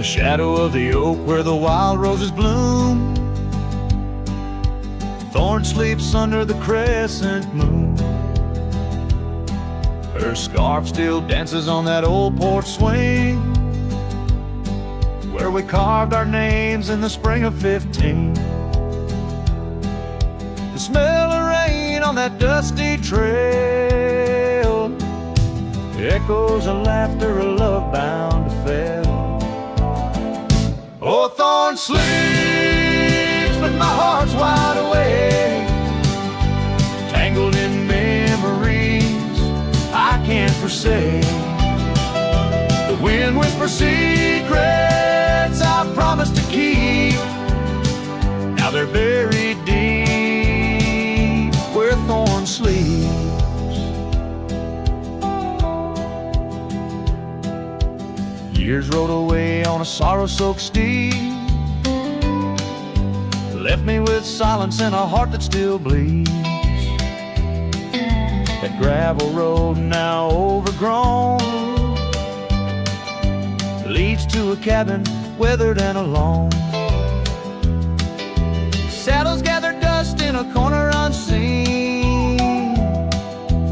shadow of the oak where the wild roses bloom, Thorns sleeps under the crescent moon. Her scarf still dances on that old porch swing where we carved our names in the spring of 15. The smell of rain on that dusty trail, echoes of laughter, a love bound to fail. Oh, Thorns sleeps, but my heart's wide awake, tangled in memories I can't forsake. The wind whispers secrets I promised to keep, now they're buried deep where Thorns sleeps. Years rode away on a sorrow-soaked steed, left me with silence and a heart that still bleeds. That gravel road now overgrown leads to a cabin weathered and alone. Saddles gather dust in a corner unseen,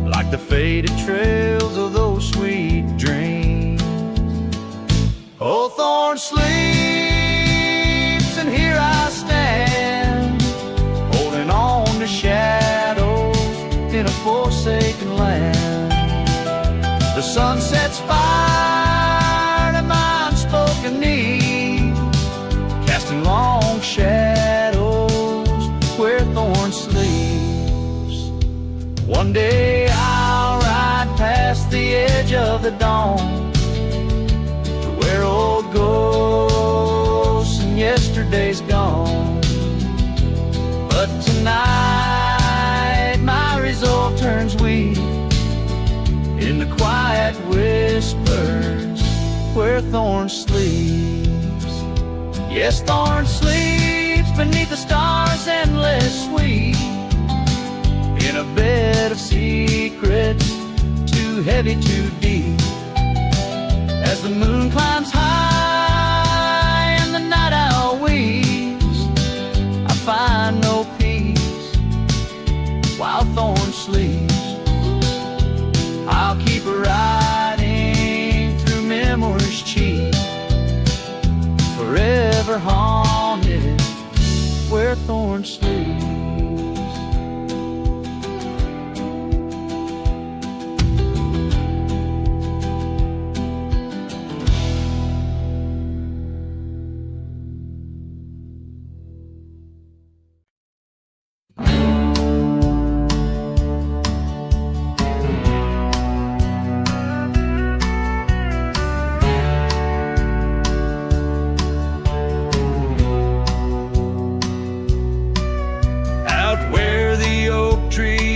like the faded trails of those sweet dreams. Oh, Thorns sleeps, and here I stand, holding on to shadows in a forsaken land. The sun sets fire to my unspoken need, casting long shadows where Thorns sleeps. One day I'll ride past the edge of the dawn, where old ghosts and yesterday's gone. But tonight my resolve turns weak in the quiet whispers where Thorns sleeps. Yes, Thorns sleeps beneath the stars endless sweet, in a bed of secrets too heavy, too deep. As the moon climbs high and the night owl weeps, I find no peace while Thorns sleeps. I'll keep riding through memories cheap, forever haunted where Thorns sleeps.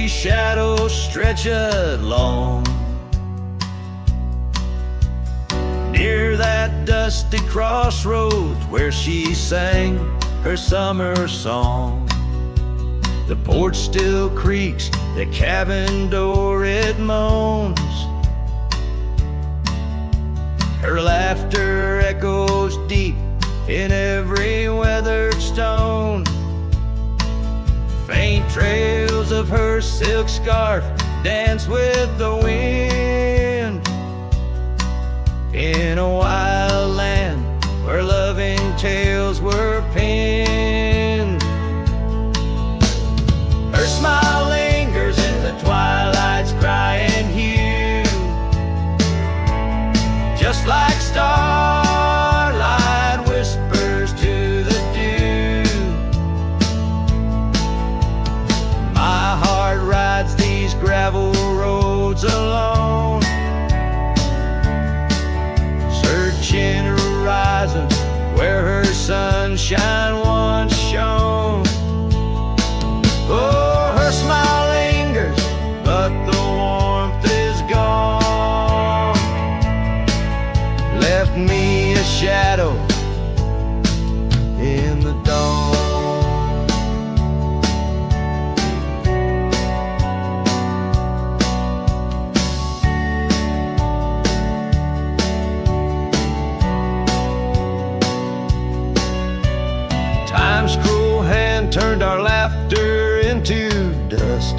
Shadows stretch along near that dusty crossroads where she sang her summer song. The porch still creaks, the cabin door it moans, her laughter echoes deep in every weathered stone. Faint trails of her silk scarf dance with the wind in a wild land where loving tales were penned. Her smile lingers in the twilight's crying hue, just like starlight whispers to the dew. My heart rides these gravel roads alone, searching horizons where her sun Time's cruel hand turned our laughter into dust.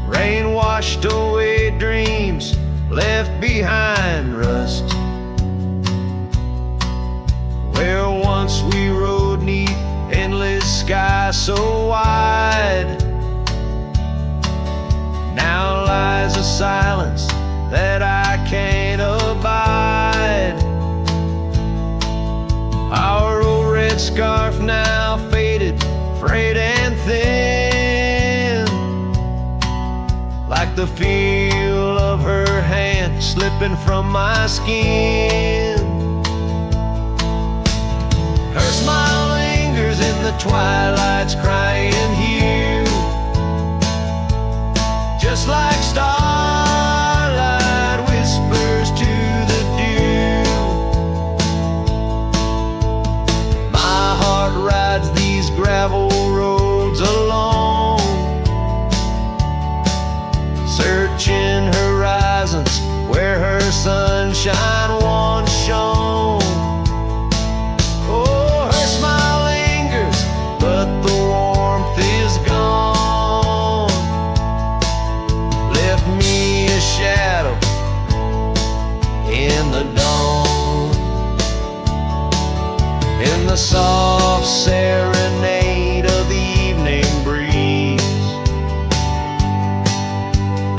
Rain washed away dreams, left behind rust. Where once we rode 'neath endless sky so wide, now lies a silence that I can't abide. Our old red scarf now faded, frayed and thin, like the feel of her hand slipping from my skin. Her smile lingers in the twilight's crying hue, just like starlight whispers to the dew. My heart rides these gravel roads alone, searching horizons where her sunshine once shone. Oh, her smile lingers, but the warmth is gone. Left me a shadow in the dawn. In the soft serenade of the evening breeze,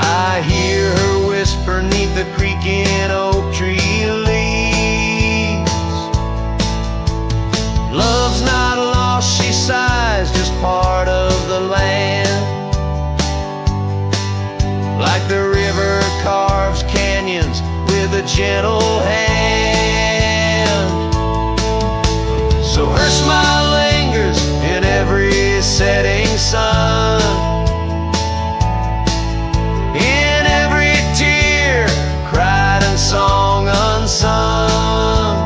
I hear her whisper 'neath the creaking oak tree leaves. Love's not lost, she sighs, just part of the land. Like the river carves canyons with a gentle hand. So her smile lingers in every setting sun, in every tear cried and song unsung.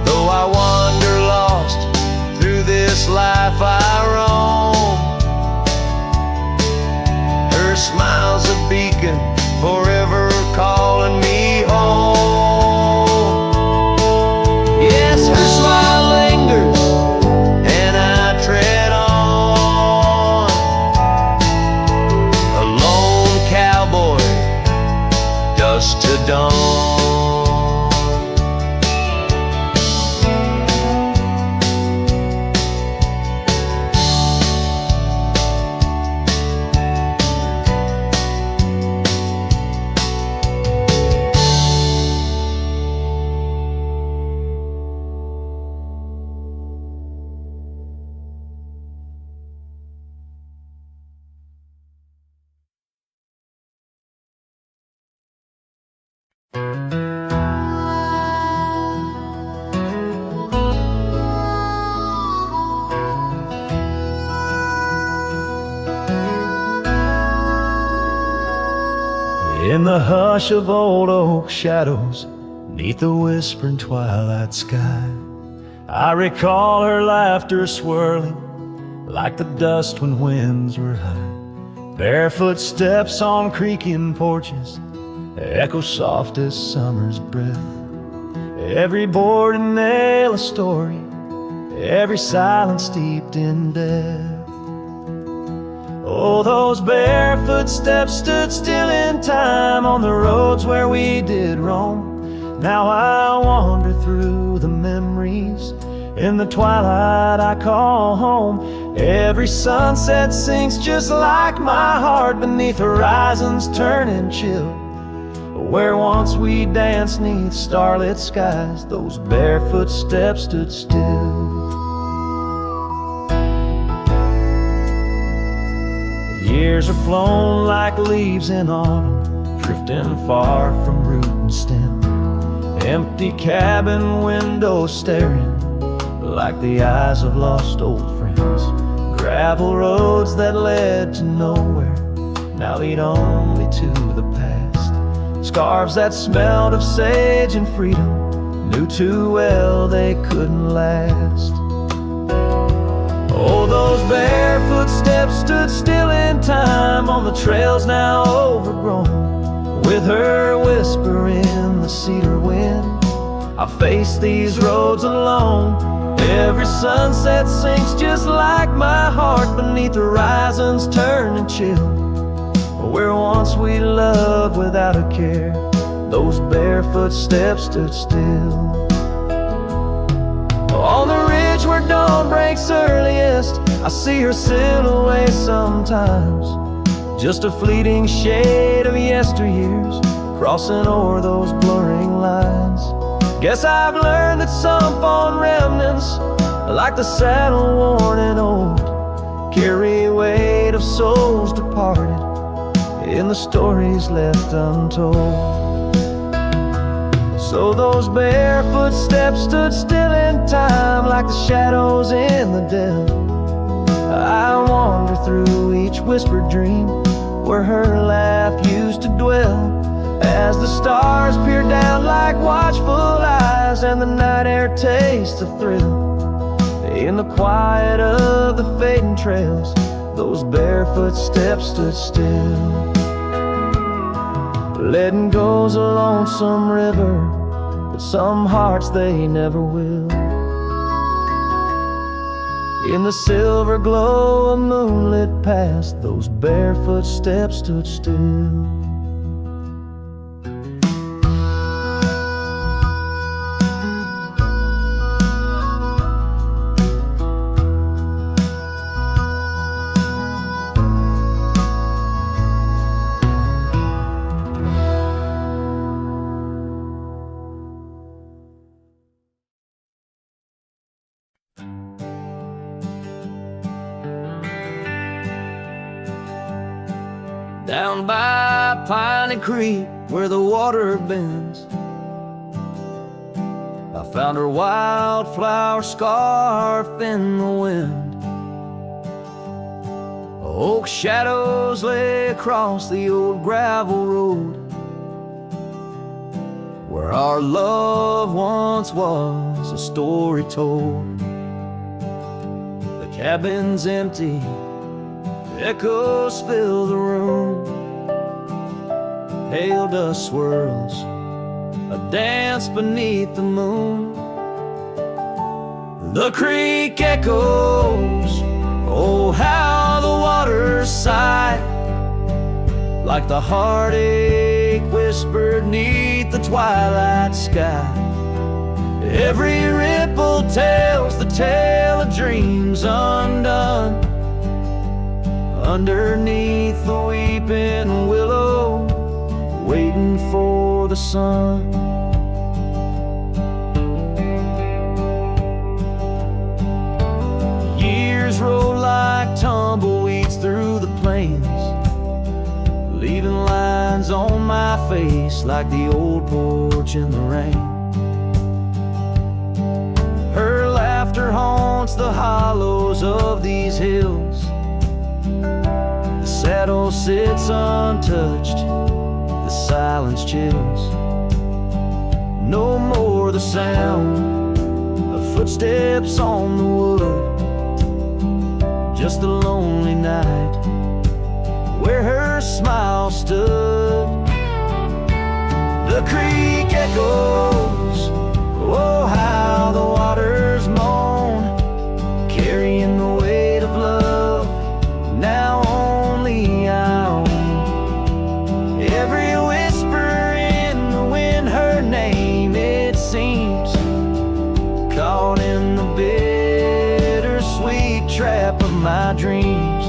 Though I wander lost through this life I roam, her smile's a beacon forever calling me home. Yes, her smile lingers and I tread on, a lone cowboy, dusk to dawn. In the hush of old oak shadows, 'neath the whispering twilight sky, I recall her laughter swirling like the dust when winds were high. Barefoot steps on creaking porches echo soft as summer's breath. Every board and nail a story, every silence steeped in death. Oh, those barefoot steps stood still in time on the roads where we did roam. Now I wander through the memories in the twilight I call home. Every sunset sinks just like my heart beneath horizons turning chill. Where once we danced 'neath starlit skies, those barefoot steps stood still. Years are flown like leaves in autumn, drifting far from root and stem. Empty cabin windows staring like the eyes of lost old friends. Gravel roads that led to nowhere now lead only to the past. Scarves that smelled of sage and freedom knew too well they couldn't last. Oh, those barefoot steps stood still in time on the trails now overgrown. With her whisper in the cedar wind, I face these roads alone. Every sunset sinks just like my heart beneath the horizon's turning chill. Where once we loved without a care, those barefoot steps stood still. On the ridge where dawn breaks earliest, I see her silhouette sometimes, just a fleeting shade of yesteryears crossing o'er those blurring lines. Guess I've learned that some fond remnants, like the saddle worn and old, carry weight of souls departed in the stories left untold. So those barefoot steps stood still in time, like the shadows in the dell. I wander through each whispered dream where her laugh used to dwell, as the stars peer down like watchful eyes and the night air tastes the thrill. In the quiet of the fading trails, those barefoot steps stood still. Letting go's a lonesome river, but some hearts they never will. In the silver glow of moonlit past, those barefoot steps stood still. Down by Piney Creek where the water bends, I found her wildflower scarf in the wind. Oak shadows lay across the old gravel road where our love once was a story told. The cabin's empty, echoes fill the room, pale dust swirls a dance beneath the moon. The creek echoes, oh how the waters sigh, like the heartache whispered neath the twilight sky. Every ripple tells the tale of dreams undone, underneath the weeping willow, waiting for the sun. Years roll like tumbleweeds through the plains, leaving lines on my face like the old porch in the rain. Her laughter haunts the hollows of these hills. The saddle sits untouched, the silence chills. No more the sound of footsteps on the wood, just the lonely night where her smile stood. The creek echoes, oh how the waters moan, carrying the weight of love now only I own. Every whisper in the wind, her name it seems, caught in the bittersweet trap of my dreams.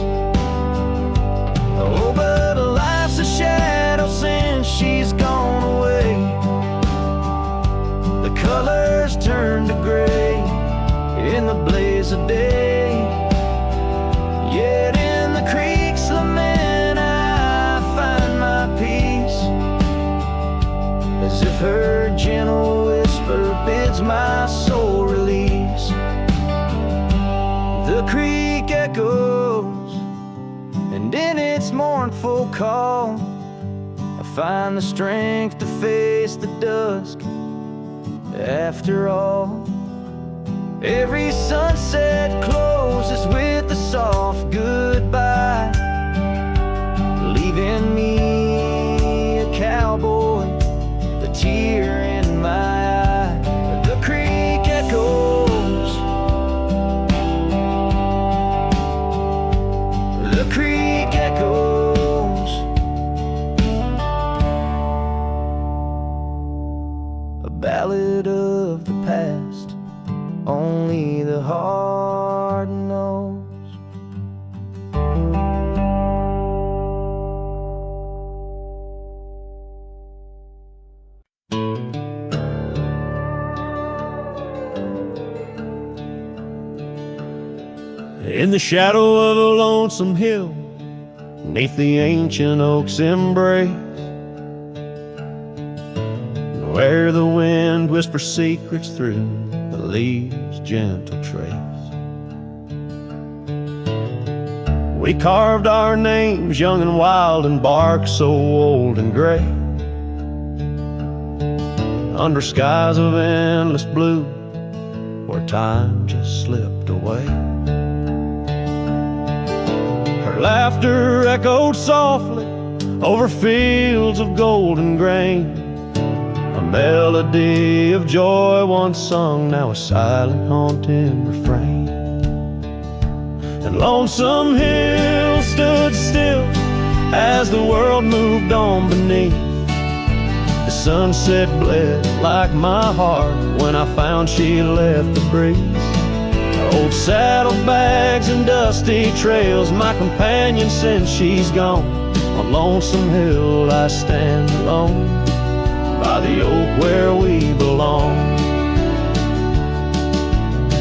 Oh, but life's a shadow since she's gone away. The colors turn to gray in the blaze of day. Yet in the creek's lament I find my peace, as if her gentle whisper bids my soul release. The creek echoes, and in its mournful call I find the strength to face the dusk. After all, every sunset closes with a soft goodbye, leaving me a cowboy, the tear in my eye. only the heart knows. In the shadow of a lonesome hill, 'neath the ancient oak's embrace, where the wind whispers secrets through the leaves' gentle trace, we carved our names young and wild in bark so old and gray, under skies of endless blue where time just slipped away. Her laughter echoed softly over fields of golden grain, a melody of joy once sung, now a silent haunting refrain. And Lonesome Hill stood still as the world moved on beneath. The sunset bled like my heart when I found she left the breeze. Old saddlebags and dusty trails, my companion since she's gone. On Lonesome Hill I stand alone, by the oak where we belong.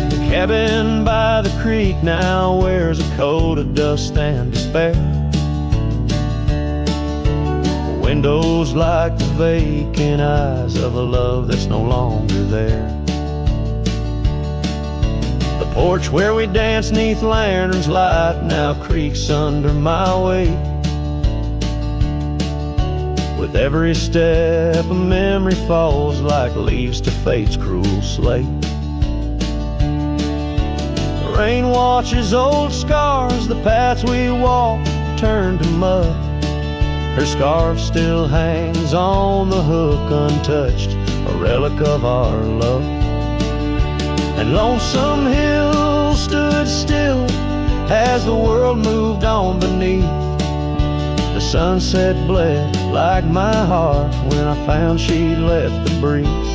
The cabin by the creek now wears a coat of dust and despair. The windows like the vacant eyes of a love that's no longer there. The porch where we danced 'neath lanterns light now creaks under my weight. With every step a memory falls like leaves to fate's cruel slate. The rain washes old scars, the paths we walked turned to mud. Her scarf still hangs on the hook untouched, a relic of our love. And Lonesome Hill stood still as the world moved on beneath. The sunset bled like my heart when I found she left the breeze.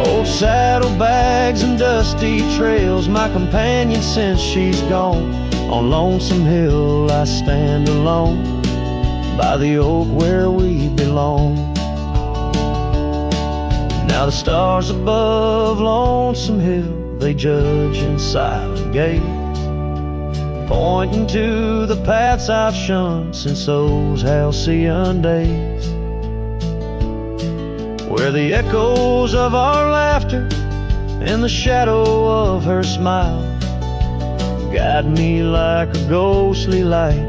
Old saddlebags and dusty trails, my companion since she's gone. On Lonesome Hill I stand alone, by the oak where we belong. Now the stars above Lonesome Hill, they judge in silent gaze, pointing to the paths I've shunned since those halcyon days, where the echoes of our laughter and the shadow of her smile guide me like a ghostly light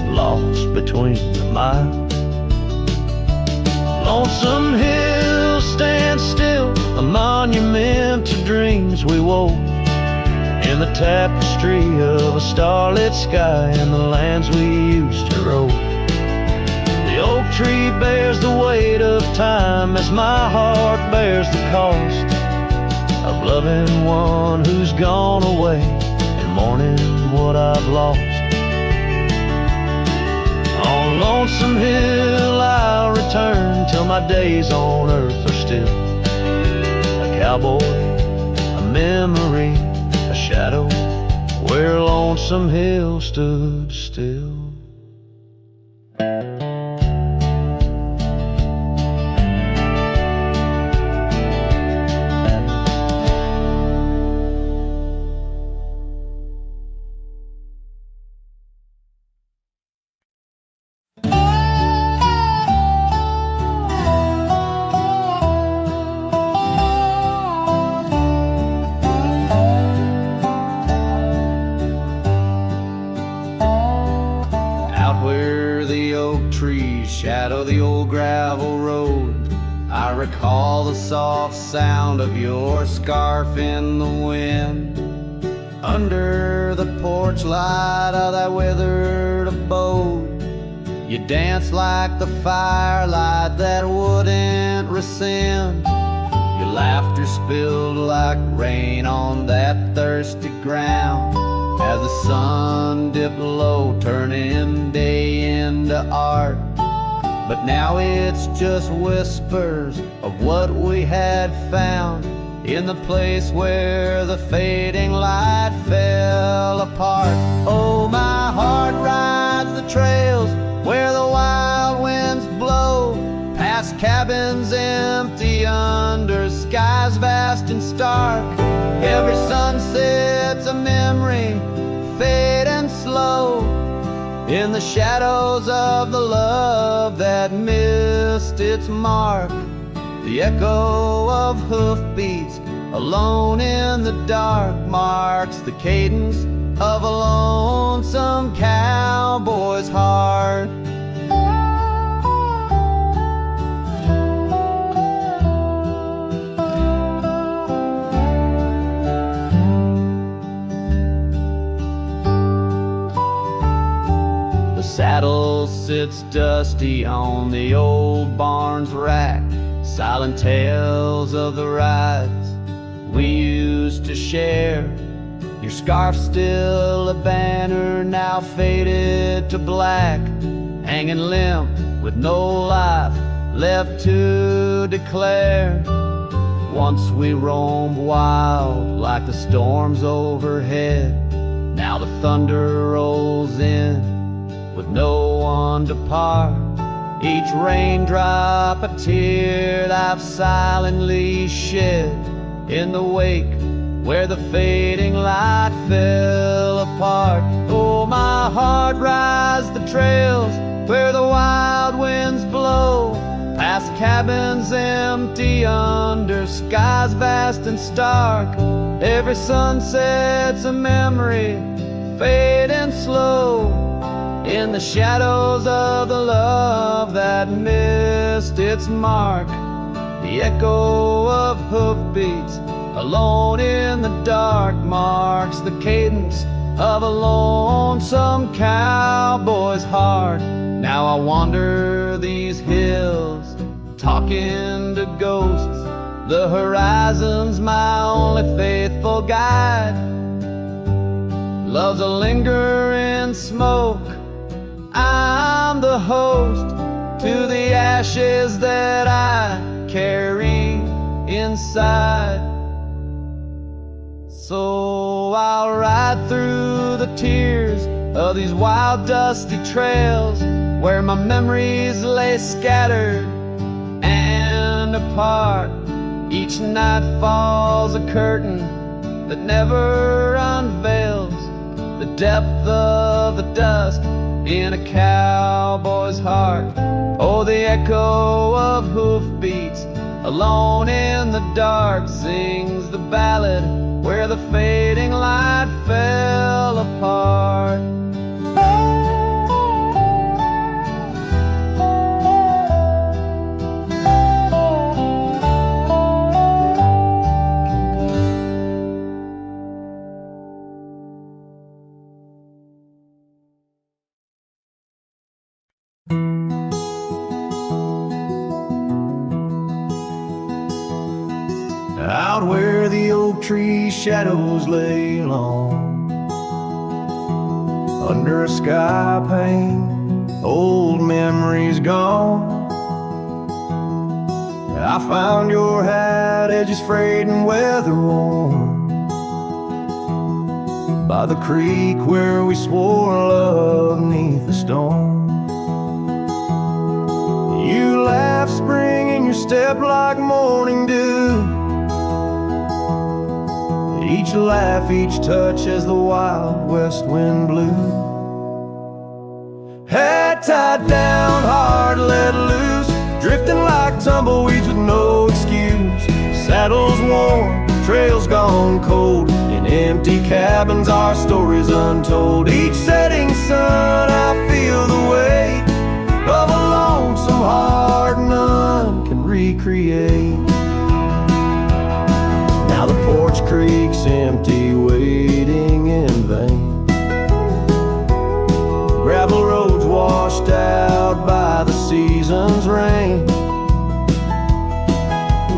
lost between the miles. Lonesome Hill stands still, a monument to dreams we wove, in the tapestry of a starlit sky and the lands we used to rove. The oak tree bears the weight of time as my heart bears the cost of loving one who's gone away and mourning what I've lost. On Lonesome Hill I'll return till my days on earth are still a cowboy, a memory, a shadow where Lonesome Hill stood still. Shadow the old gravel road, I recall the soft sound of your scarf in the wind, under the porch light of that withered abode. You danced like the firelight that wouldn't rescind, your laughter spilled like rain on that thirsty ground, as the sun dipped low, turning day into art. But now it's just whispers of what we had found, in the place where the fading light fell apart. Oh, my heart rides the trails where the wild winds blow, past cabins empty under skies vast and stark. Every sunset's a memory, fading slow, in the shadows of the love that missed its mark. The echo of hoofbeats alone in the dark marks the cadence of a lonesome cowboy's heart. The saddle sits dusty on the old barn's rack, silent tales of the rides we used to share. Your scarf still a banner, now faded to black, hanging limp with no life left to declare. Once we roamed wild like the storms overhead, now the thunder rolls in with no one to part. Each raindrop a tear I've silently shed in the wake where the fading light fell apart. Oh, my heart rides the trails where the wild winds blow, past cabins empty under skies vast and stark. Every sunset's a memory, fading slow, in the shadows of the love that missed its mark. The echo of hoofbeats alone in the dark marks the cadence of a lonesome cowboy's heart. Now I wander these hills, talking to ghosts. The horizon's my only faithful guide. Love's a lingering smoke, I'm the host to the ashes that I carry inside. So I'll ride through the tears of these wild dusty trails where my memories lay scattered and apart. Each night falls a curtain that never unveils the depth of the dusk in a cowboy's heart. Oh, the echo of hoofbeats alone in the dark sings the ballad where the fading light fell apart. Out where the oak tree shadows lay long, under a sky pane, old memories gone. I found your hat, edges frayed and weather worn, by the creek where we swore love neath the storm. You laughed spring in your step like morning dew, each laugh, each touch as the wild west wind blew. Head tied down, heart let loose, drifting like tumbleweeds with no excuse. Saddles worn, trails gone cold, in empty cabins our stories untold. Each setting sun I feel the weight of a lonesome heart none can recreate. Now the porch creak's empty, waiting in vain. Gravel roads washed out by the season's rain.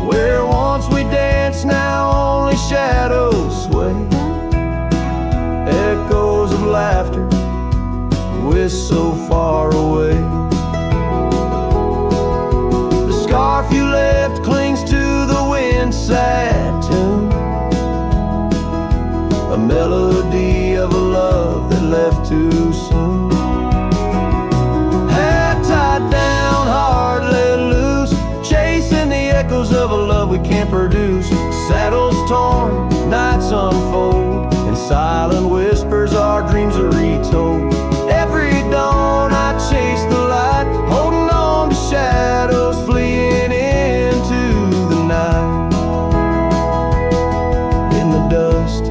Where once we danced, now only shadows sway. Echoes of laughter, we're so far away. The scarf you left clings to the wind, sad to a melody of a love that left too soon. Head tied down, heart let loose, chasing the echoes of a love we can't produce. Saddles torn, nights unfold, in silent whispers our dreams are retold. Every dawn I chase the light, holding on to shadows, fleeing into the night. In the dust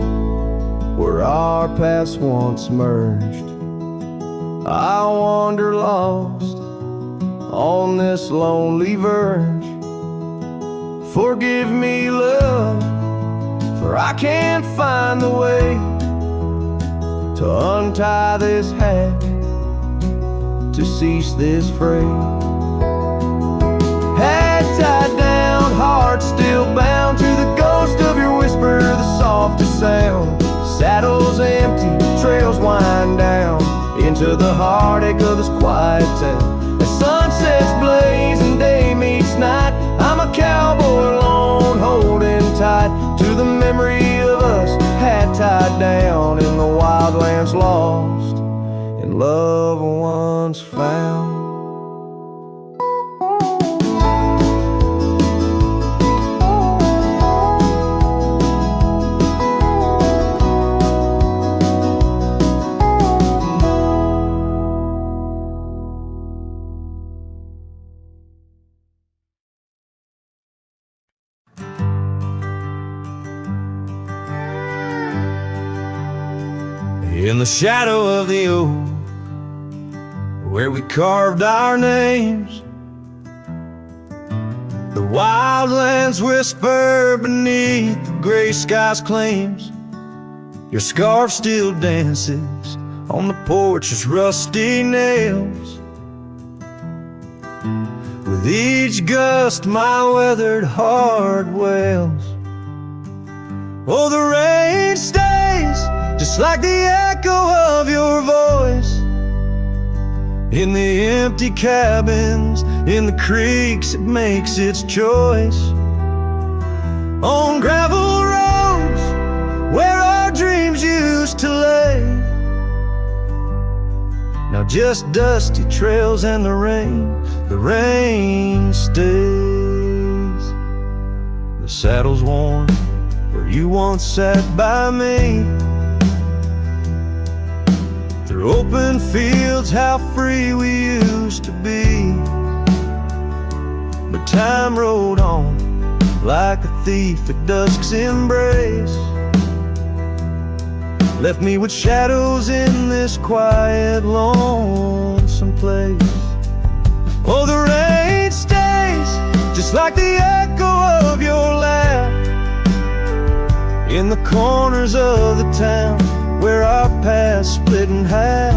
where our paths once merged, I wander lost on this lonely verge. Forgive me, love, for I can't find the way to untie this hat, to cease this fray. Head tied down, heart still bound to the ghost of your whisper, the softest sound. Saddles empty, trails wind down into the heartache of this quiet town. As sunsets blaze and day meets night, I'm a cowboy alone, holding tight to the memory of us, hat tied down in the wildlands, lost in love once found. In the shadow of the oak, where we carved our names, the wildlands whisper beneath the gray sky's claims. Your scarf still dances on the porch as rusty nails. With each gust my weathered heart wails. Oh, the rain stays just like the echo of your voice in the empty cabins, in the creeks it makes its choice. On gravel roads where our dreams used to lay, now just dusty trails and the rain stays. The saddle's worn where you once sat by me. Through open fields, how free we used to be. But time rode on like a thief at dusk's embrace, left me with shadows in this quiet, lonesome place. Oh, the rain stays just like the echo of your laugh in the corners of the town where our paths split in half.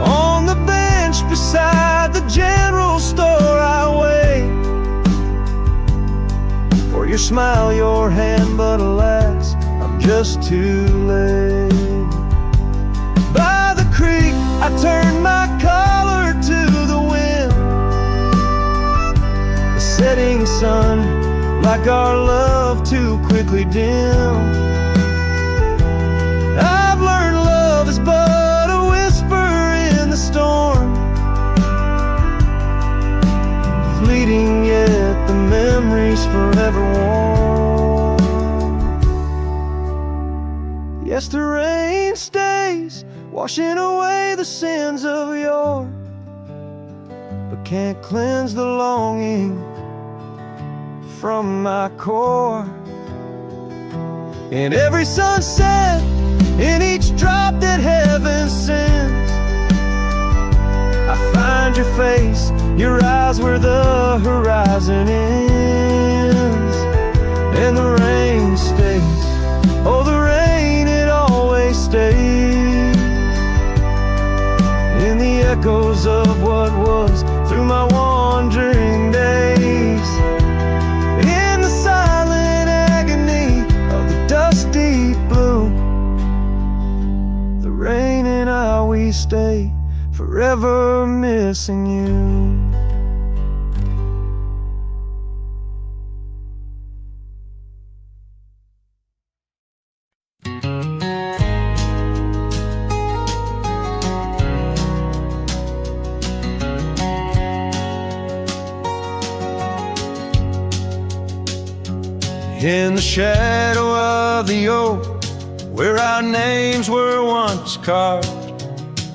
On the bench beside the general store I wait for your smile, your hand, but alas, I'm just too late. By the creek I turned my collar to the wind, the setting sun like our love too quickly dim. I've learned love is but a whisper in the storm, fleeting yet the memories forever warm. Yes, the rain stays, washing away the sins of yore, but can't cleanse the longing from my core. In every sunset, in each drop that heaven sends, I find your face, your eyes where the horizon ends. And the rain stays, oh the rain, it always stays, in the echoes of what was through my wandering days. In the silent agony of the dusty blue, the rain and I, we stay forever missing you. In the shadow of the oak, where our names were once carved,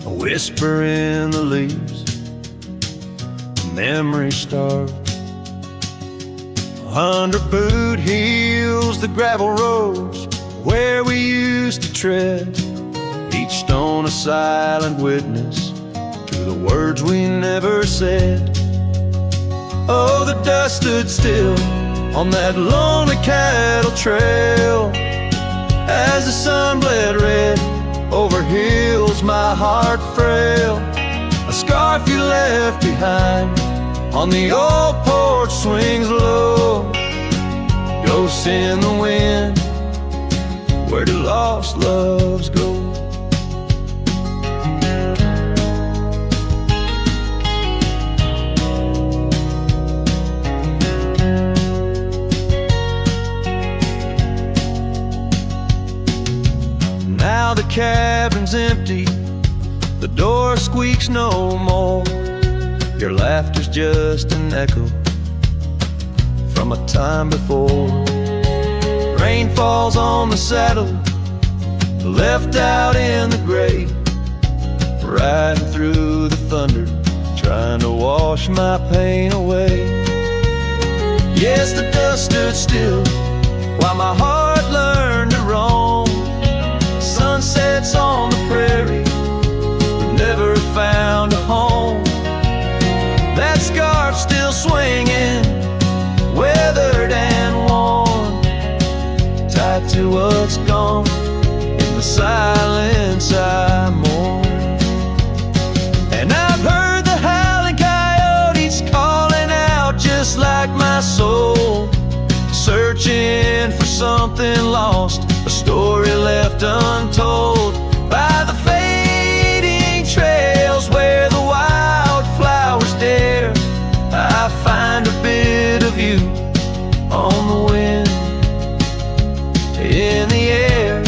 a whisper in the leaves, a memory starved. Under boot heels, the gravel roads where we used to tread, each stone a silent witness to the words we never said. Oh, the dust stood still on that lonely cattle trail as the sun bled red over hills my heart frail. A scarf you left behind on the old porch swings low, ghosts in the wind, where do lost loves go? Now the cabin's empty, the door squeaks no more. Your laughter's just an echo from a time before. Rain falls on the saddle, left out in the gray, riding through the thunder, trying to wash my pain away. Yes, the dust stood still while my heart learned to roam. Sunsets on the prairie, but never found a home. That scarf still swinging, weathered and worn, tied to what's gone. In the silence I mourn. And I've heard the howling coyotes calling out just like my soul, searching for something lost, a story left untold by the fading trails where the wildflowers dare. I find a bit of you on the wind, in the air.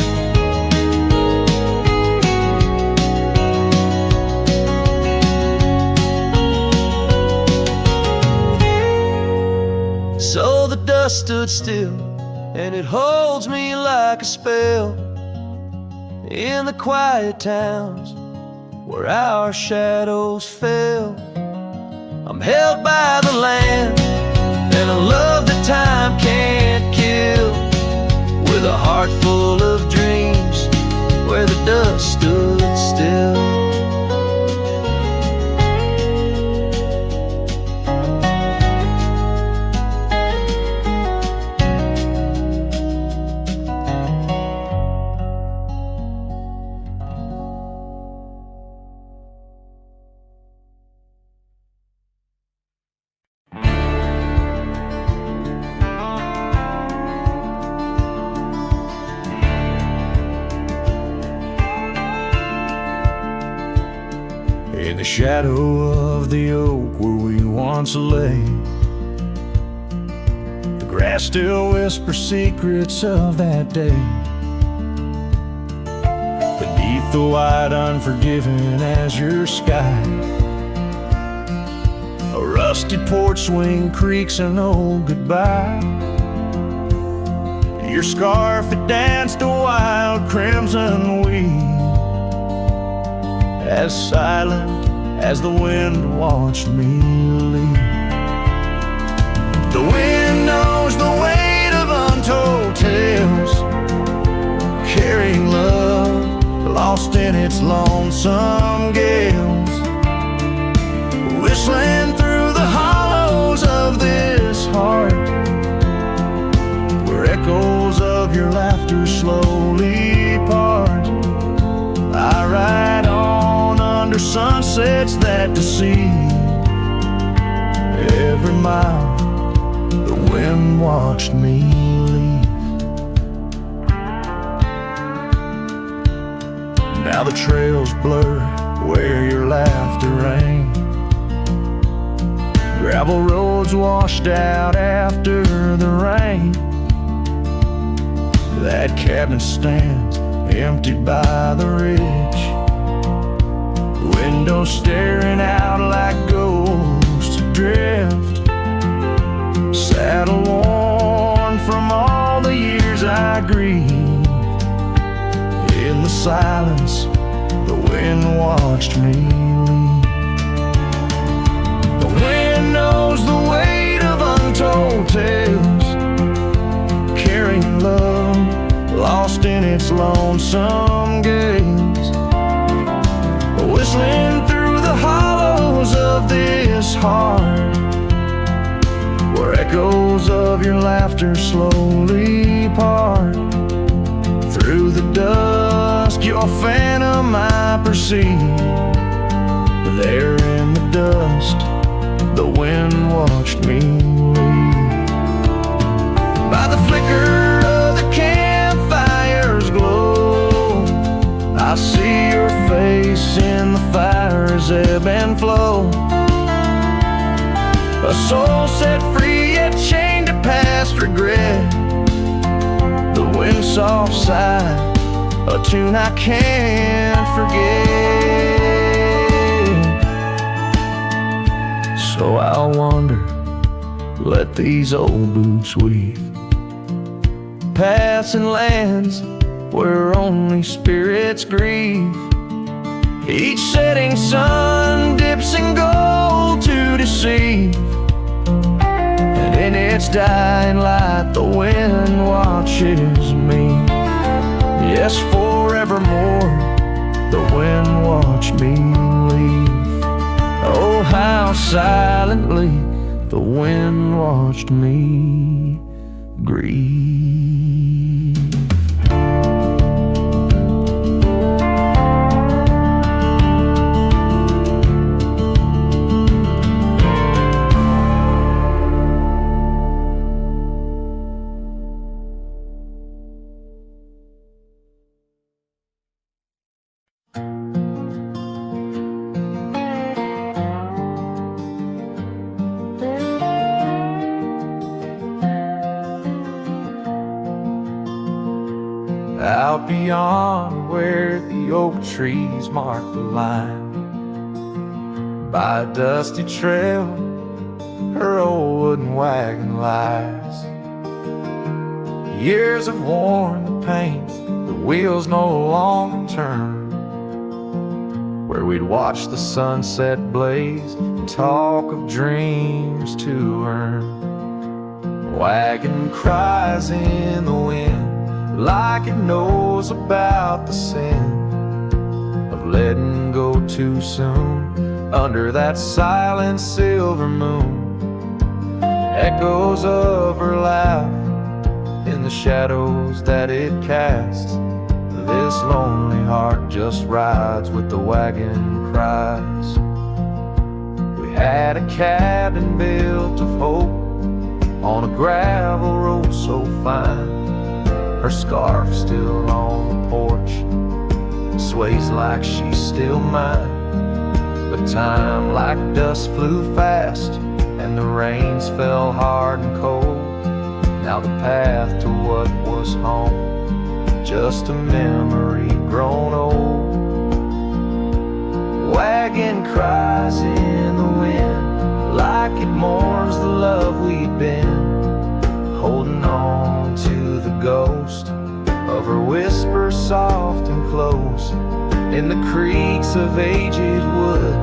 So the dust stood still, and it holds me like a spell in the quiet towns where our shadows fell. I'm held by the land and a love that time can't kill, with a heart full of dreams where the dust stood still. In the shadow of the oak where we once lay, the grass still whispers secrets of that day. Beneath the white unforgiving azure sky, a rusty porch swing creaks an old goodbye. Your scarf, it danced a wild crimson weave, as silent as the wind watched me leave. The wind knows the weight of untold tales, carrying love lost in its lonesome gales, whistling through the hollows of this heart, where echoes of your laughter slowly part. I ride on under sunsets that deceive. Every mile the wind watched me leave. Now the trails blur where your laughter rang, gravel roads washed out after the rain. That cabin stands empty by the ridge, windows staring out like ghosts adrift, saddle worn from all I grieve. In the silence, the wind watched me leave. The wind knows the weight of untold tales, carrying love lost in its lonesome gaze, whistling through the hollows of this heart, where echoes of your laughter slowly part. Through the dusk, your phantom I perceive. There in the dust, the wind watched me leave. By the flicker of the campfire's glow, I see your face in the fire's ebb and flow. A soul set free yet chained to past regret. The wind's soft sigh, a tune I can't forget. So I'll wander, let these old boots weave, paths and lands where only spirits grieve. Each setting sun dips in gold to deceive, and in its dying light the wind watches me. Yes, forevermore the wind watched me leave. Oh, how silently the wind watched me grieve. Out beyond where the oak trees mark the line, by a dusty trail her old wooden wagon lies. Years have worn the paint, the wheels no longer turn. Where we'd watch the sunset blaze and talk of dreams to earn. Wagon cries in the wind like it knows about the sin of letting go too soon under that silent silver moon. Echoes of her laugh in the shadows that it casts. This lonely heart just rides with the wagon cries. We had a cabin built of hope on a gravel road so fine. Her scarf still on the porch sways like she's still mine. But time like dust flew fast, and the rains fell hard and cold. Now the path to what was home, just a memory grown old. Wagon cries in the wind like it mourns the love we'd been, holding on to the ghost of her whisper soft and close. In the creaks of aged wood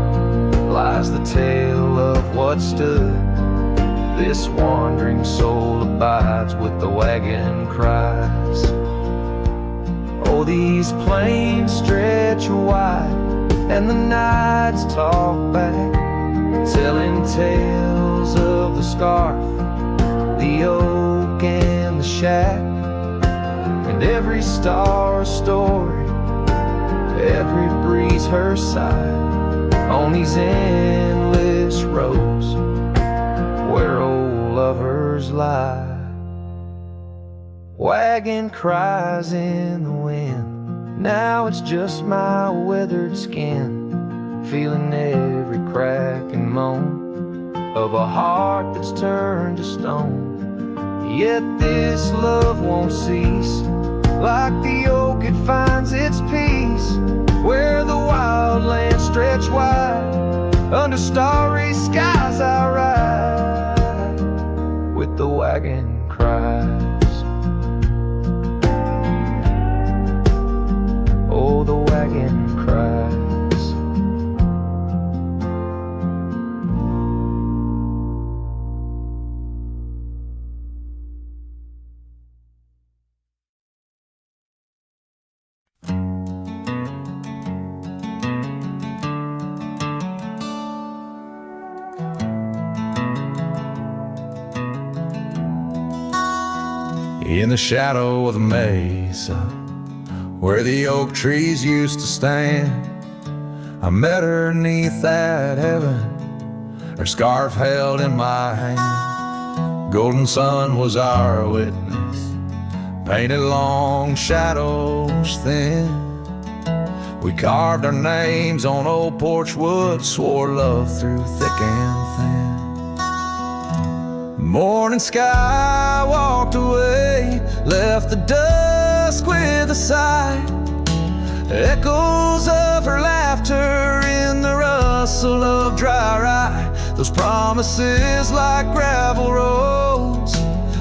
lies the tale of what stood. This wandering soul abides with the wagon cries. Oh, these plains stretch wide and the nights talk back, telling tales of the scarf, the oak and the shack, and every star a story, every breeze her sigh, on these endless roads where old lovers lie. Wagon cries in the wind, now it's just my weathered skin, feeling every crack and moan of a heart that's turned to stone. Yet this love won't cease, like the oak it finds its peace, where the wild lands stretch wide, under starry skies I ride, with the wagon cries. wagon cries. In the shadow of the mesa, where the oak trees used to stand, I met her 'neath that heaven, her scarf held in my hand. Golden sun was our witness, painted long shadows thin. We carved our names on old porch wood, swore love through thick and thin. Morning sky walked away, left the dusk with a sigh. Echoes of her laughter in the rustle of dry rye. Those promises like gravel roads,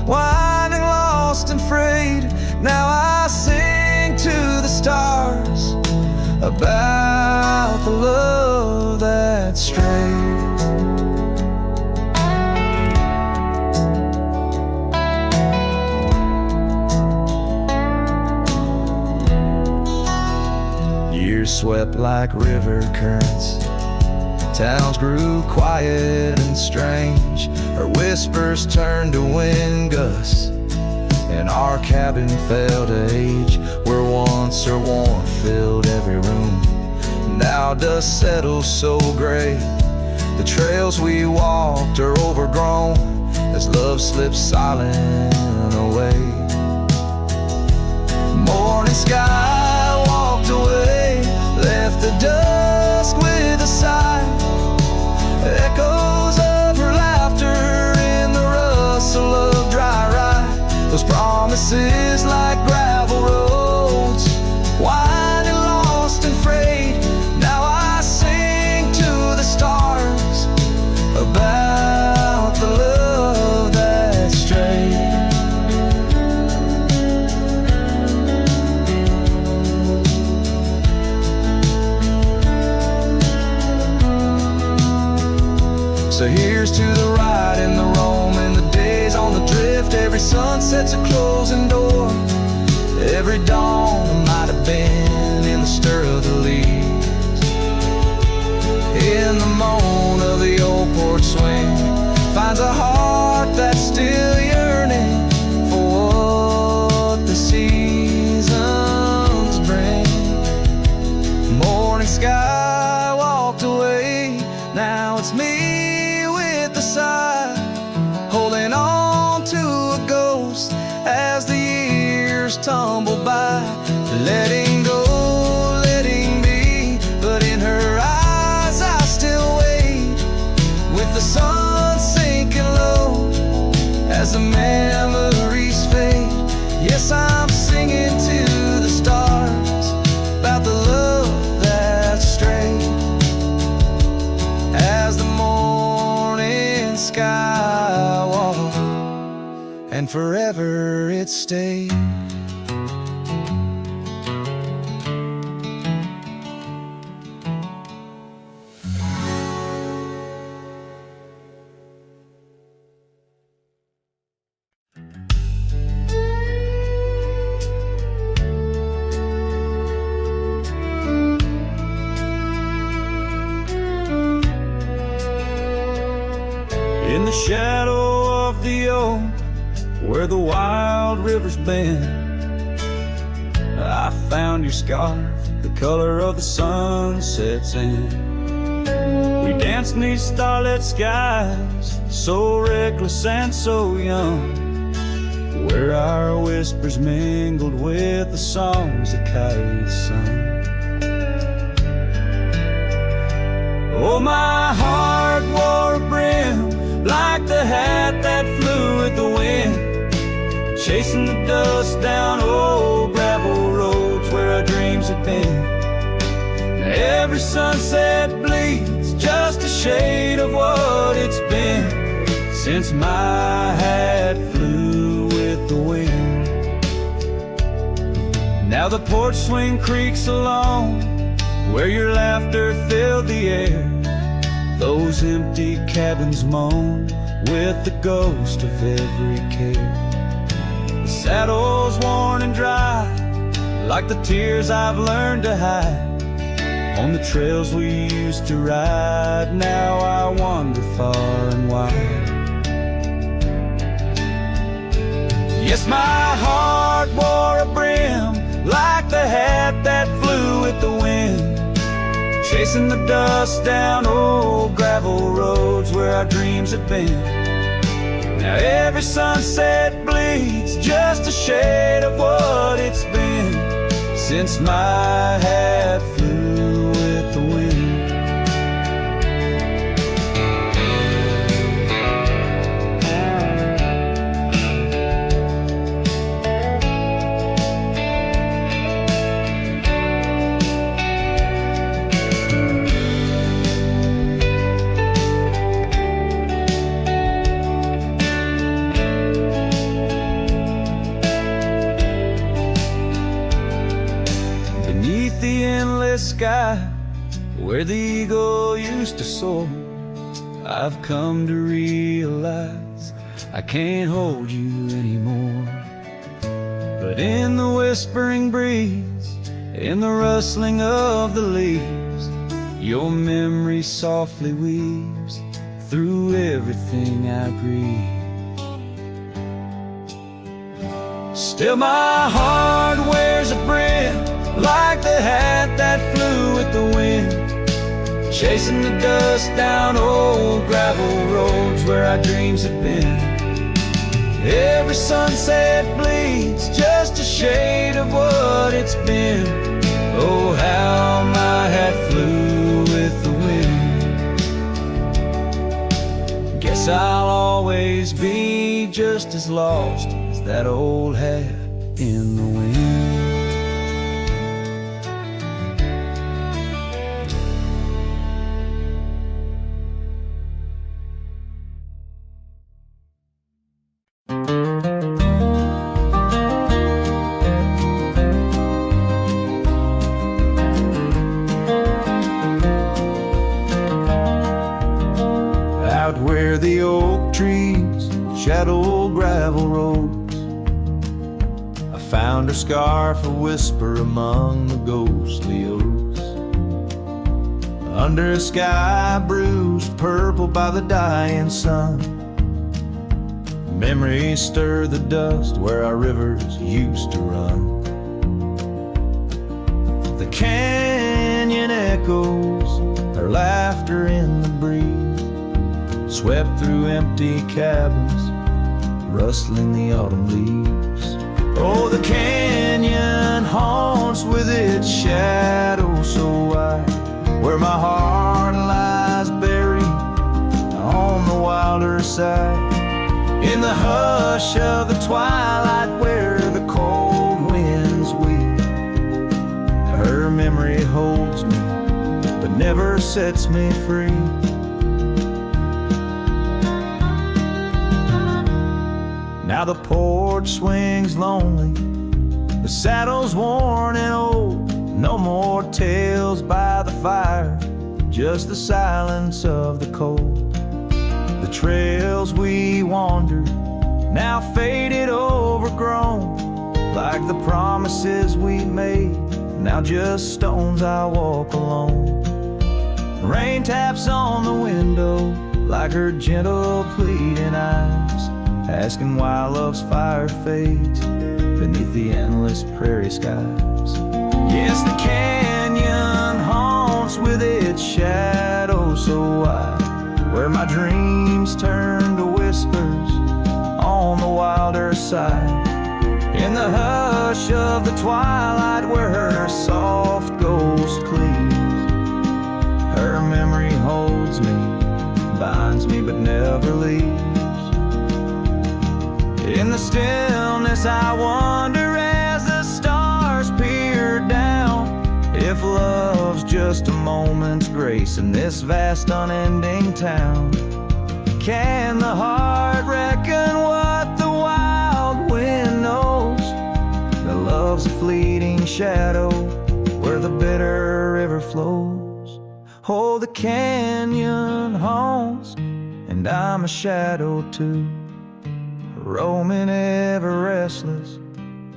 winding lost and frayed. Now I sing to the stars about the love that strayed. Years swept like river currents, towns grew quiet and strange. Her whispers turned to wind gusts, and our cabin fell to age. Where once her warmth filled every room, now dust settles so gray. The trails we walked are overgrown as love slips silent away. Morning sky walked away, left the dusk with a sigh. Echoes of her laughter in the rustle of dry rye. Those promises like gravel roads, winding lost and frayed. Now I sing to the stars about the love that strayed. So here's to the ride and the roam and the days on the drift. Every sunset's a closing door, every dawn might have been in the stir of the leaves. In the moan of the old porch swing finds a heart that's still yearning for what the seasons bring. Morning sky walked away, now it's me with the sigh, holding on to a ghost as the years tumble by. Letting go, letting be, but in her eyes I still wait. With the sun sinking low as the memories fade. Yes, I'm singing to the stars about the love that strayed. As the morning sky walked, and forever it stayed. In the shadow of the oak, where the wild river's bend, I found your scarf, the color of the sunset's end. We danced 'neath starlit skies, so reckless and so young, where our whispers mingled with the songs that kites sung. Oh, my heart wore a brim like the hat that flew with the wind, chasing the dust down old gravel roads where our dreams had been. Every sunset bleeds just a shade of what it's been since my hat flew with the wind. Now the porch swing creaks along where your laughter filled the air. Those empty cabins moan with the ghost of every care. The saddle's worn and dry, like the tears I've learned to hide. On the trails we used to ride, now I wander far and wide. Yes, my heart wore a brim, like the hat that flew with the wind, chasing the dust down old gravel roads where our dreams had been. Now every sunset bleeds just a shade of what it's been since my hat flew with the wind. Sky where the eagle used to soar, I've come to realize I can't hold you anymore. But in the whispering breeze, in the rustling of the leaves, your memory softly weaves through everything I breathe. Still my heart wears a brim, like the hat that flew with the wind, chasing the dust down old gravel roads where our dreams had been. Every sunset bleeds just a shade of what it's been. Oh, how my hat flew with the wind. Guess I'll always be just as lost as that old hat in the wind. Where the oak trees shadow gravel roads, I found her scarf a whisper among the ghostly oaks. Under a sky bruised purple by the dying sun, memories stir the dust where our rivers used to run. The canyon echoes her laughter in the breeze, swept through empty cabins, rustling the autumn leaves. Oh, the canyon haunts with its shadow so wide, where my heart lies buried on the wilder side. In the hush of the twilight where the cold winds weep, her memory holds me but never sets me free. Now the porch swings lonely, the saddle's worn and old. No more tales by the fire, just the silence of the cold. The trails we wandered, now faded, overgrown, like the promises we made, now just stones I walk alone. Rain taps on the window like her gentle pleading eyes, asking why love's fire fades beneath the endless prairie skies. Yes, the canyon haunts with its shadow so wide, where my dreams turn to whispers on the wilder side. In the hush of the twilight where her soft ghost cleaves, her memory holds me, binds me but never leaves. In the stillness I wonder as the stars peer down, if love's just a moment's grace in this vast unending town. Can the heart reckon what the wild wind knows? That love's a fleeting shadow where the bitter river flows. Oh, the canyon haunts, and I'm a shadow too, roaming ever restless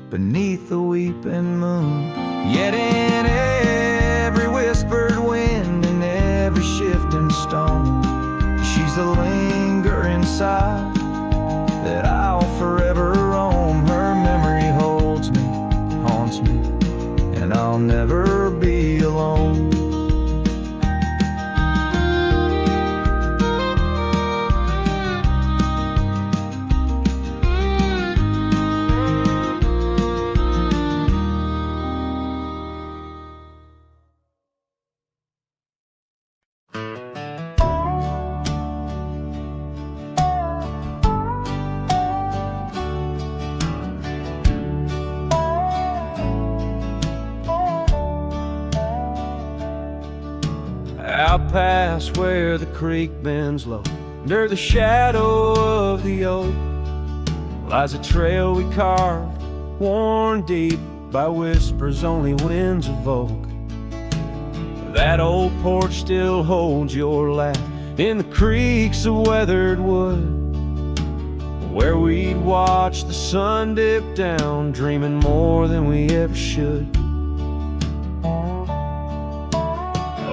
beneath the weeping moon. Yet in every whispered wind and every shifting stone, she's the linger inside that I'll forever roam. Her memory holds me, haunts me, and I'll never be alone. Out past where the creek bends low, under the shadow of the oak, lies a trail we carved, worn deep by whispers only winds evoke. That old porch still holds your laugh in the creaks of weathered wood, where we'd watch the sun dip down, dreaming more than we ever should.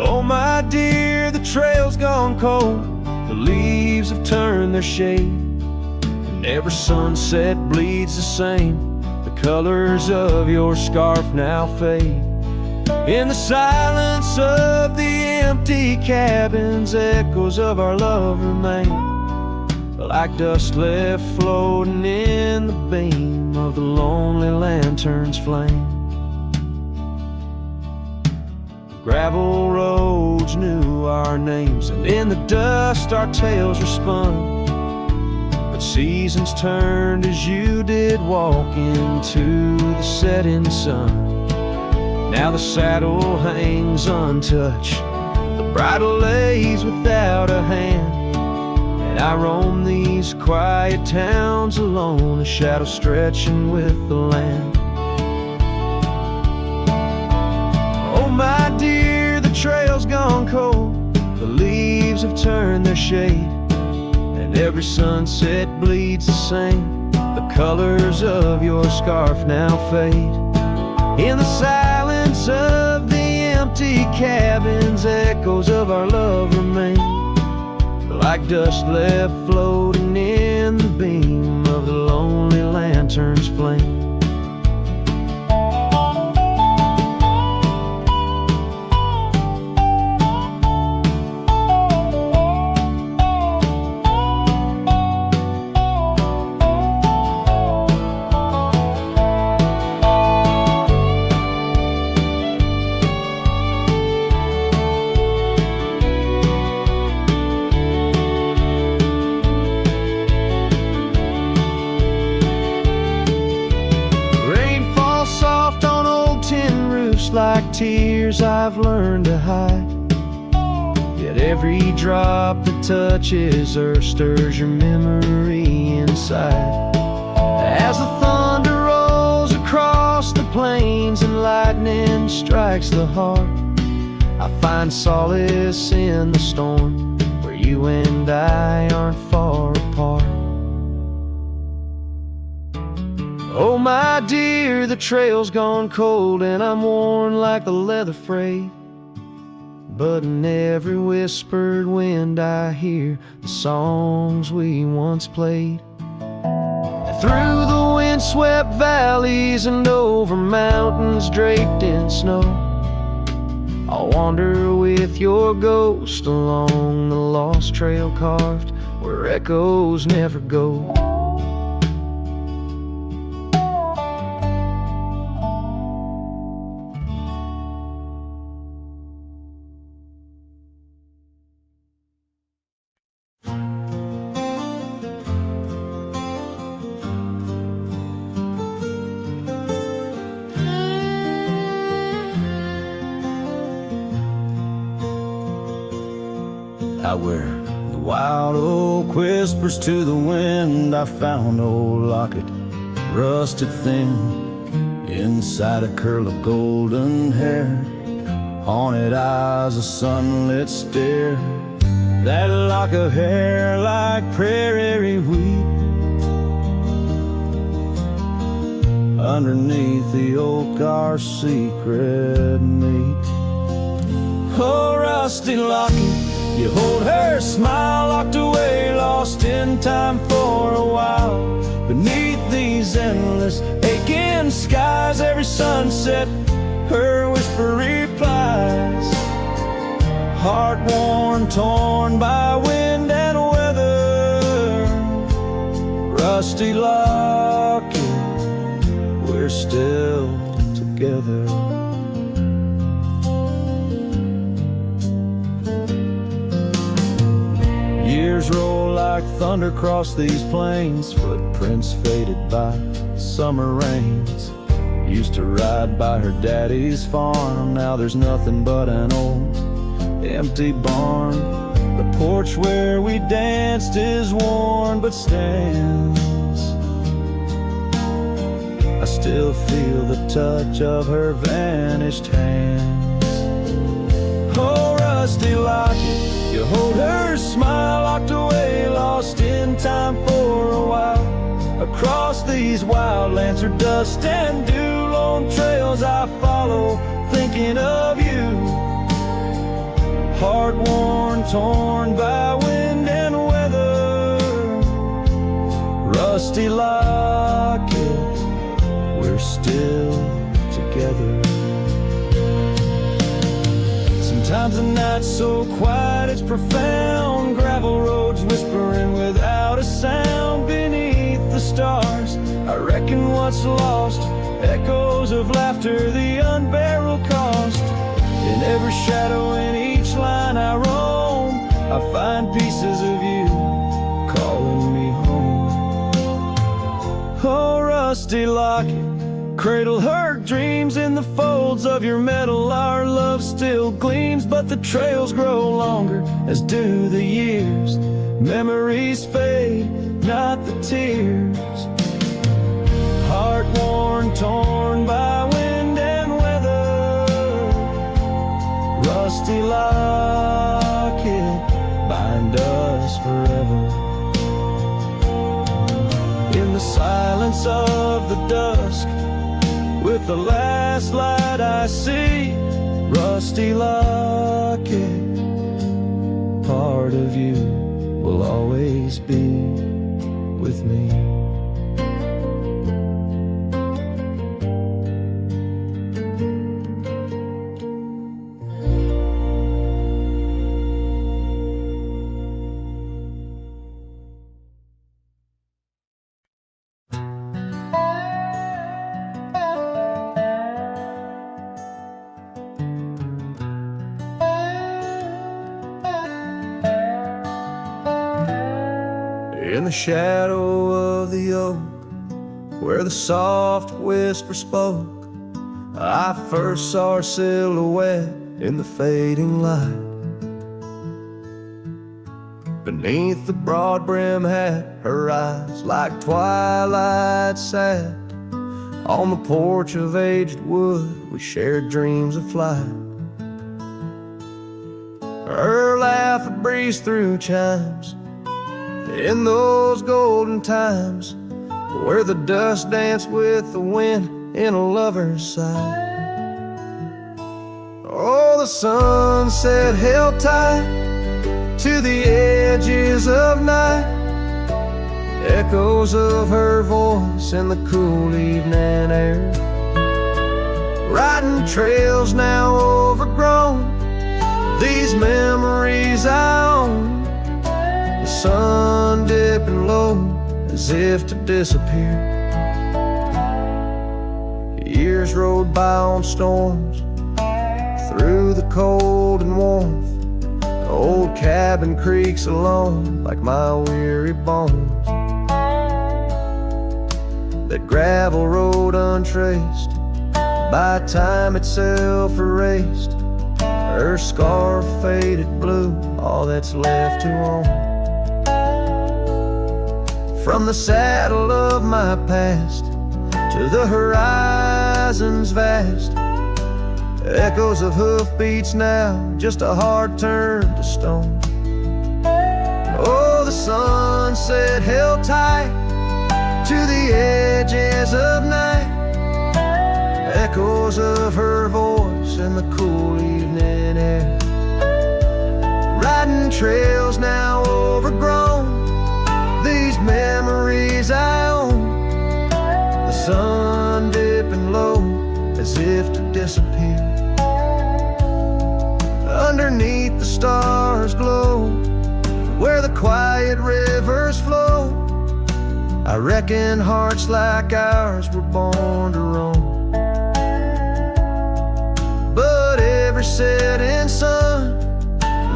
Oh my dear, the trail's gone cold, the leaves have turned their shade, and every sunset bleeds the same. The colors of your scarf now fade. In the silence of the empty cabins, echoes of our love remain, like dust left floating in the beam of the lonely lantern's flame. Gravel roads knew our names, and in the dust our tales were spun. But seasons turned as you did walk into the setting sun. Now the saddle hangs untouched, the bridle lays without a hand, and I roam these quiet towns alone, a shadow stretching with the land. Oh my dear, the trail's gone cold, the leaves have turned their shade, and every sunset bleeds the same. The colors of your scarf now fade. In the silence of the empty cabins, echoes of our love remain, like dust left floating in the beam of the lonely lantern's flame. Like tears I've learned to hide, yet every drop that touches earth stirs your memory inside. As the thunder rolls across the plains and lightning strikes the heart, I find solace in the storm, where you and I aren't far apart. Oh my dear, the trail's gone cold, and I'm worn like the leather freight, but in every whispered wind I hear the songs we once played. And through the windswept valleys and over mountains draped in snow, I'll wander with your ghost along the lost trail carved where echoes never go. Out where the wild oak whispers to the wind, I found old locket, rusted thin, Inside a curl of golden hair, haunted eyes, a sunlit stare. That lock of hair like prairie wheat. Underneath the oak our secret meet. Oh, rusty locket, you hold her smile, locked away, lost in time for a while. Beneath these endless aching skies, every sunset her whisper replies. Heart worn, torn by wind and weather. Rusty locket, we're still together. Years roll like thunder across these plains, footprints faded by summer rains. Used to ride by her daddy's farm, now there's nothing but an old empty barn. The porch where we danced is worn but stands. I still feel the touch of her vanished hands. Oh, rusty locket, you hold her smile, locked away, lost in time for a while. Across these wild lands through dust and dew, lone trails I follow, thinking of you. Heart worn, torn by wind and weather. Rusty locket, we're still together. Sometimes the night's so quiet it's profound. Gravel roads whispering without a sound beneath the stars. I reckon what's lost, echoes of laughter, the unbearable cost. In every shadow, in each line I roam, I find pieces of you calling me home. Oh, rusty locket, cradle her dreams in the folds of your metal. Our love still gleams, but the trails grow longer, as do the years. Memories fade, not the tears. Heart worn, torn by wind and weather. Rusty locket, bind us forever. In the silence of the dusk, with the last light I see, rusty locket, part of you will always be with me. In the shadow of the oak, where the soft whisper spoke, I first saw her silhouette in the fading light. Beneath the broad brim hat, her eyes like twilight sat. On the porch of aged wood, we shared dreams of flight. Her laugh would breeze through chimes in those golden times, where the dust danced with the wind in a lover's sigh. Oh, the sunset held tight to the edges of night, echoes of her voice in the cool evening air. Riding trails now overgrown, these memories I own. The sun dipping low as if to disappear. Years rode by on storms, through the cold and warmth. The old cabin creaks alone like my weary bones. That gravel road untraced, by time itself erased. Her scarf faded blue, all that's left to own. From the saddle of my past to the horizon horizons vast. Echoes of hoofbeats now, just a heart turned to stone. Oh, the sunset held tight to the edges of night. Echoes of her voice in the cool evening air. Riding trails now overgrown, these memories I own. The sun dipping low as if to disappear. Underneath the stars glow, where the quiet rivers flow. I reckon hearts like ours were born to roam. But every setting sun,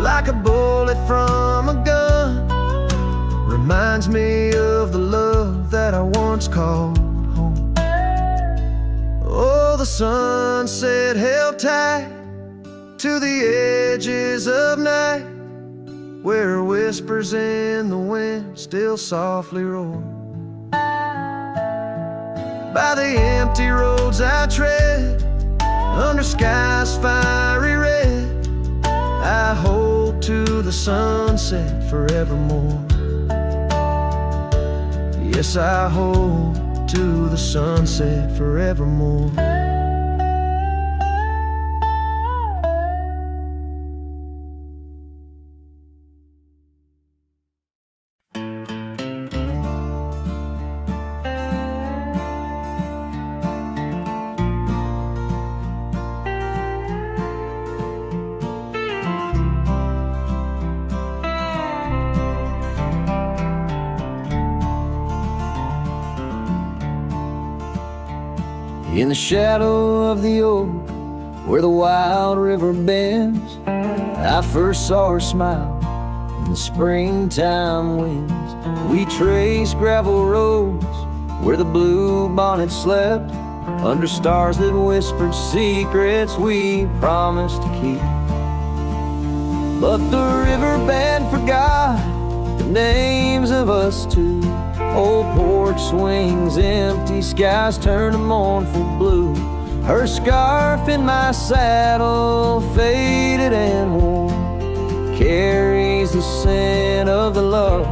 like a bullet from a gun, reminds me of the love that I once called home. Oh, the sunset held tight to the edges of night, where whispers in the wind still softly roar. By the empty roads I tread, under skies fiery red, I hold to the sunset forevermore. Yes, I hold to the sunset forevermore. In the shadow of the oak, where the wild river bends, I first saw her smile in the springtime winds. We traced gravel roads where the blue bonnet slept, under stars that whispered secrets we promised to keep. But the river band forgot the names of us two. Old porch swings, empty skies turn to mournful blue. Her scarf in my saddle, faded and worn, carries the scent of the love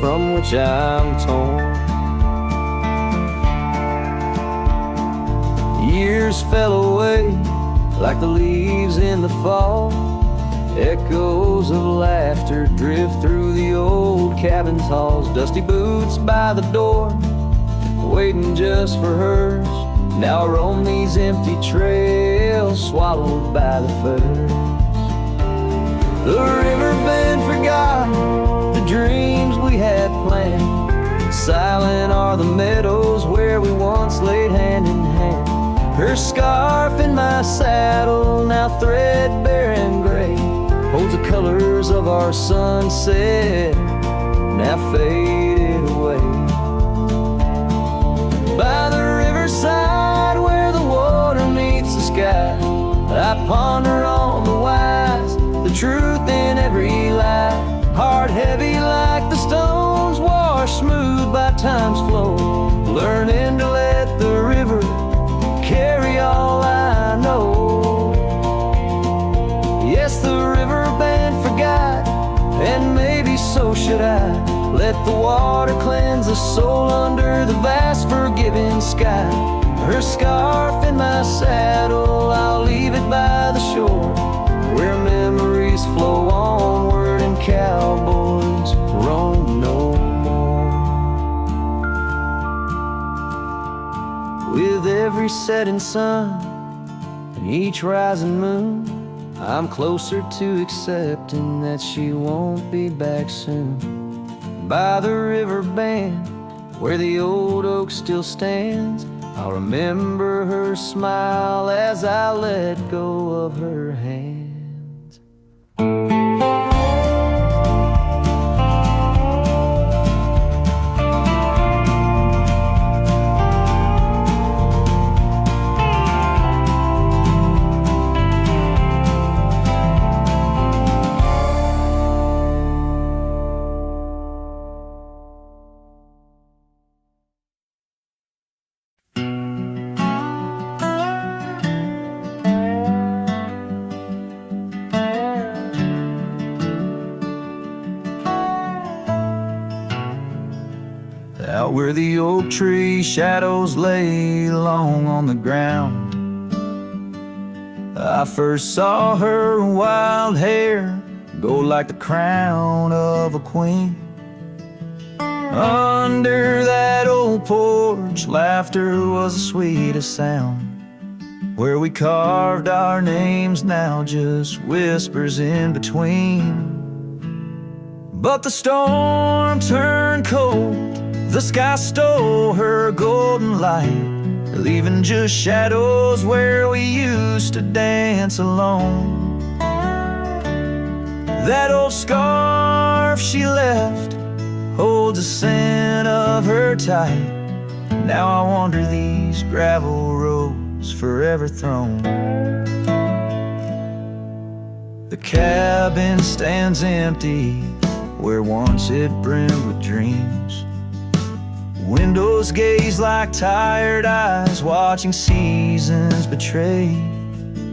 from which I'm torn. Years fell away like the leaves in the fall. Echoes of laughter drift through the old cabin's halls. Dusty boots by the door, waiting just for hers. Now I roam these empty trails, swallowed by the furs. The river band forgot the dreams we had planned. Silent are the meadows where we once laid hand in hand. Her scarf in my saddle, now threadbare and gray, holds the colors of our sunset, now faded away. By the riverside where the water meets the sky, I ponder on the wise, the truth in every lie. Heart heavy like the stones, washed smooth by time's flow, learning to let the river carry all I know. Yes, the river band forgot, and maybe so should I. Let the water cleanse the soul under the vast forgiving sky. Her scarf in my saddle, I'll leave it by the shore, where memories flow onward and cowboys roam no more. With every setting sun and each rising moon, I'm closer to accepting that she won't be back soon. By the river band, where the old oak still stands, I'll remember her smile as I let go of her hands. where the oak tree shadows lay long on the ground. I first saw her wild hair go like the crown of a queen. Under that old porch, laughter was the sweetest sound. Where we carved our names, now just whispers in between. But the storm turned cold, the sky stole her golden light, leaving just shadows where we used to dance alone. That old scarf she left holds a scent of her tight. Now I wander these gravel roads forever thrown. The cabin stands empty where once it brimmed with dreams. Windows gaze like tired eyes watching seasons betray.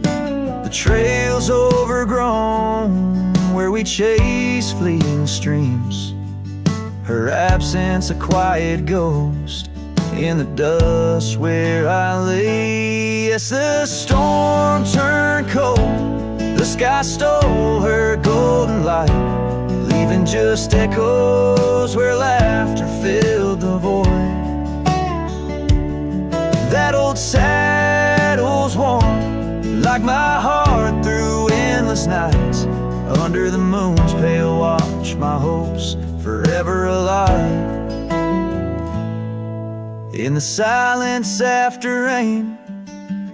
The trail's overgrown where we chase fleeting streams. Her absence a quiet ghost in the dust where I lay. Yes, the storm turned cold, the sky stole her golden light, leaving just echoes where laughter filled the void. That old saddle's warm like my heart through endless nights. Under the moon's pale watch, my hopes forever alive. In the silence after rain,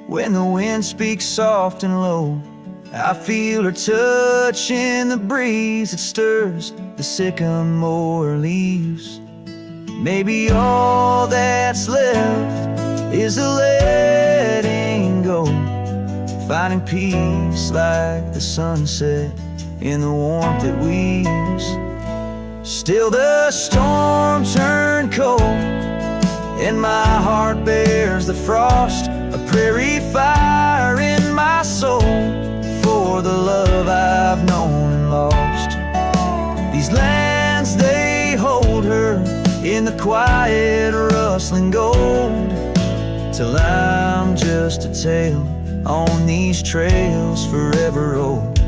when the wind speaks soft and low, I feel her touch in the breeze that stirs the sycamore leaves. Maybe all that's left is the letting go, finding peace like the sunset in the warmth it weaves. Still the storm turned cold, and my heart bears the frost, a prairie fire in my soul for the love I've known and lost. These lands, they hold her in the quiet rustling gold, till I'm just a tale on these trails forever old.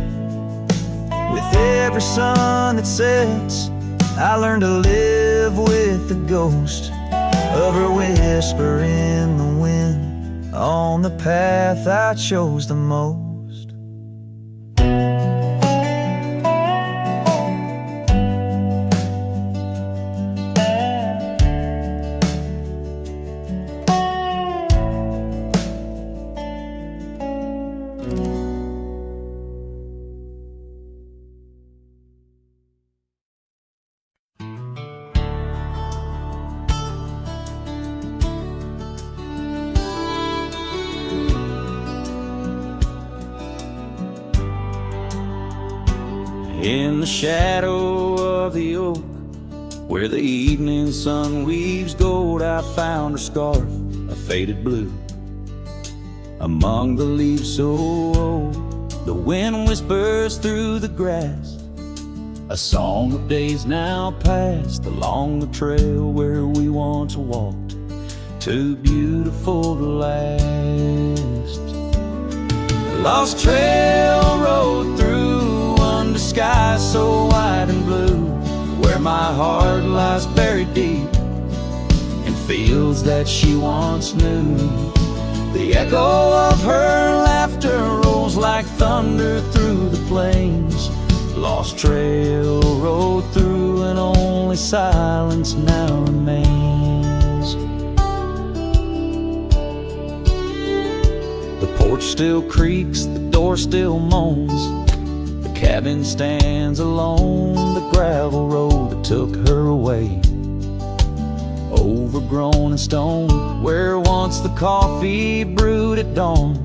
With every sun that sets, I learn to live with the ghost of her whisper in the wind on the path I chose the most. In the shadow of the oak, where the evening sun weaves gold, I found her scarf, a faded blue. Among the leaves so old, the wind whispers through the grass, a song of days now past, along the trail where we once walked, too beautiful to last. Lost trail road through under skies so wide and blue, where my heart lies buried deep in fields that she once knew. The echo of her laughter rolls like thunder through the plains. Lost trail road through, and only silence now remains. The porch still creaks, the door still moans, cabin stands alone, the gravel road that took her away, overgrown and stone, where once the coffee brewed at dawn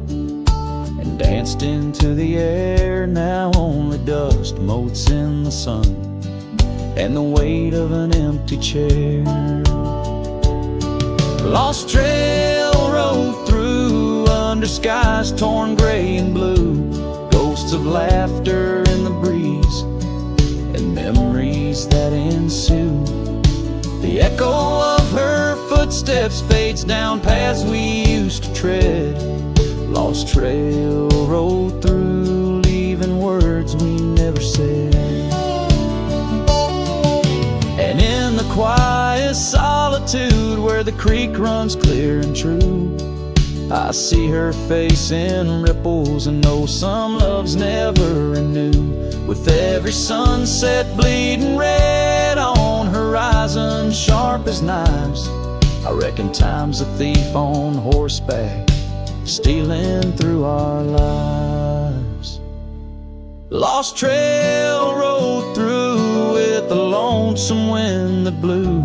and danced into the air. Now only dust motes in the sun and the weight of an empty chair. Lost trail road through under skies torn gray and blue, ghosts of laughter in the breeze and memories that ensue. The echo of her footsteps fades down paths we used to tread. Lost trail rolled through, leaving words we never said. And in the quiet solitude where the creek runs clear and true, I see her face in ripples and know some loves never renew. With every sunset bleeding red on horizon sharp as knives, I reckon time's a thief on horseback, stealing through our lives. Lost trail rode through with the lonesome wind that blew,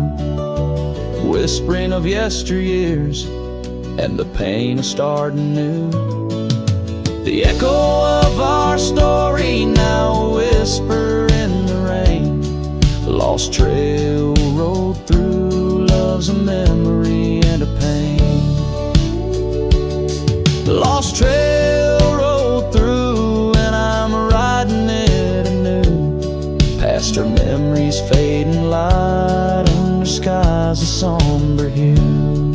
whispering of yesteryears and the pain of starting new. The echo of our story now a whisper in the rain. Lost trail rode through, love's a memory and a pain. Lost trail rode through and I'm riding it anew, past her memories fading light under skies of somber hue.